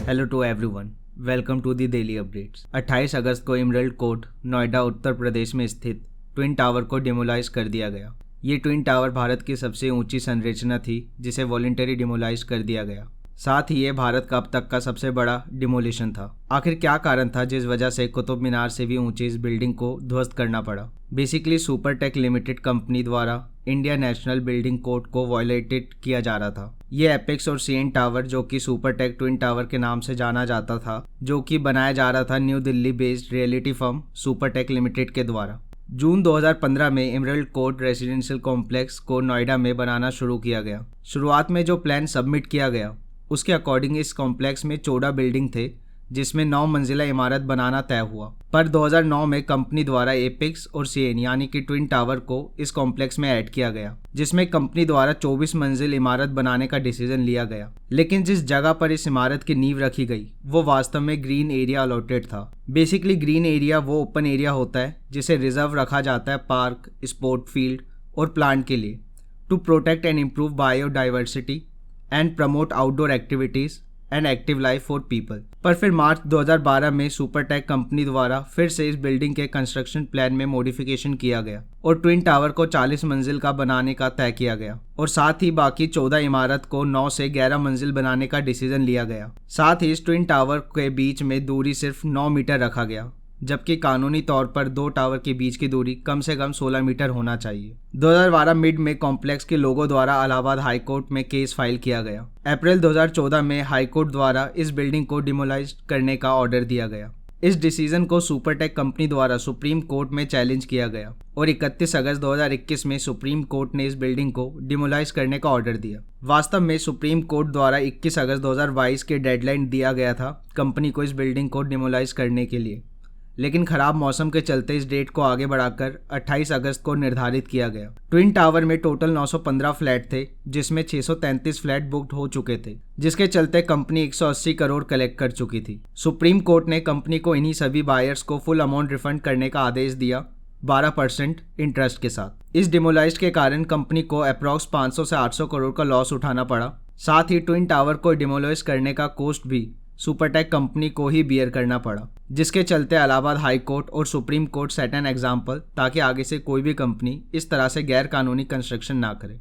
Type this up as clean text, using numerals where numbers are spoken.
Hello to everyone, welcome to the daily updates. 28 अगस्त को emerald court Noida Uttar Pradesh में स्थित ट्विन टावर को डिमोलाइज कर दिया गया। ये ट्विन टावर भारत की सबसे ऊंची संरचना थी जिसे वॉलंटरी डिमोलाइज कर दिया गया। साथ ही ये भारत का अब तक का सबसे बड़ा डिमोलिशन था। आखिर क्या कारण था जिस वजह से कुतुब मीनार से भी ऊंची इस बिल्डिंग को ध्वस्त करना पड़ा? बेसिकली सुपरटेक लिमिटेड कंपनी द्वारा इंडिया नेशनल बिल्डिंग कोड को वायलेटेड किया जा रहा था। ये एपेक्स और सीएन टावर, जो कि सुपरटेक ट्विन टावर के नाम से जाना जाता था, जो कि बनाया जा रहा था new Delhi based reality firm Supertech limited के द्वारा। जून 2015 में एमरल्ड कोर्ट रेजिडेंशियल कॉम्प्लेक्स को नोएडा में बनाना शुरू किया गया। शुरुआत में जो प्लान सबमिट किया गया उसके अकॉर्डिंग इस कॉम्प्लेक्स में 14 बिल्डिंग थे, जिसमें 9 मंजिला इमारत बनाना तय हुआ। पर 2009 में कंपनी द्वारा एपेक्स और सीएन यानी कि ट्विन टावर को इस कॉम्प्लेक्स में ऐड किया गया, जिसमें कंपनी द्वारा 24 मंजिल इमारत बनाने का डिसीजन लिया गया। लेकिन जिस जगह पर इस इमारत की नींव रखी गई वो वास्तव में ग्रीन एरिया अलॉटेड था। बेसिकली ग्रीन एरिया वो ओपन एरिया होता है जिसे रिजर्व रखा जाता है पार्क, स्पोर्ट फील्ड और प्लांट के लिए, to protect and improve biodiversity and promote outdoor activities and active life for people. पर फिर मार्च 2012 में सुपरटेक कंपनी द्वारा फिर से इस बिल्डिंग के कंस्ट्रक्शन प्लान में मॉडिफिकेशन किया गया और ट्विन टावर को 40 मंजिल का बनाने का तय किया गया और साथ ही बाकी 14 इमारत को 9 से 11 मंजिल बनाने का डिसीजन लिया गया। साथ ही इस ट्विन टावर के बीच में दूरी सिर्फ 9 मीटर रखा गया, जबकि कानूनी तौर पर 2 टावर के बीच की दूरी कम से कम 16 मीटर होना चाहिए। 2012 मिड में कॉम्प्लेक्स के लोगों द्वारा इलाहाबाद हाई कोर्ट में केस फाइल किया गया। अप्रैल 2014 में हाई कोर्ट द्वारा इस बिल्डिंग को डिमोलाइज करने का ऑर्डर दिया गया। इस डिसीजन को सुपरटेक कंपनी द्वारा सुप्रीम कोर्ट में चैलेंज किया गया और 31 अगस्त 2021 में सुप्रीम कोर्ट ने इस बिल्डिंग को डिमोलाइज करने का ऑर्डर दिया। वास्तव में सुप्रीम कोर्ट द्वारा 21 अगस्त 2022 के डेडलाइन दिया गया था कंपनी को इस बिल्डिंग को डिमोलाइज करने के लिए, लेकिन खराब मौसम के चलते इस डेट को आगे बढ़ाकर 28 अगस्त को निर्धारित किया गया। ट्विन टावर में टोटल 915 फ्लैट थे, जिसमें 633 फ्लैट बुक्ड हो चुके थे, जिसके चलते कंपनी 180 करोड़ कलेक्ट कर चुकी थी। सुप्रीम कोर्ट ने कंपनी को इन्हीं सभी बायर्स को फुल अमाउंट रिफंड करने का आदेश दिया 12% इंटरेस्ट के साथ। इस डिमोलाइज के कारण कंपनी को अप्रॉक्स 500 से 800 करोड़ का लॉस उठाना पड़ा। साथ ही ट्विन टावर को डिमोलाइज करने का कॉस्ट भी सुपरटेक कंपनी को ही बियर करना पड़ा, जिसके चलते इलाहाबाद हाई कोर्ट और supreme court set an example ताकि आगे से कोई भी कंपनी इस तरह से गैर कानूनी कंस्ट्रक्शन ना करे।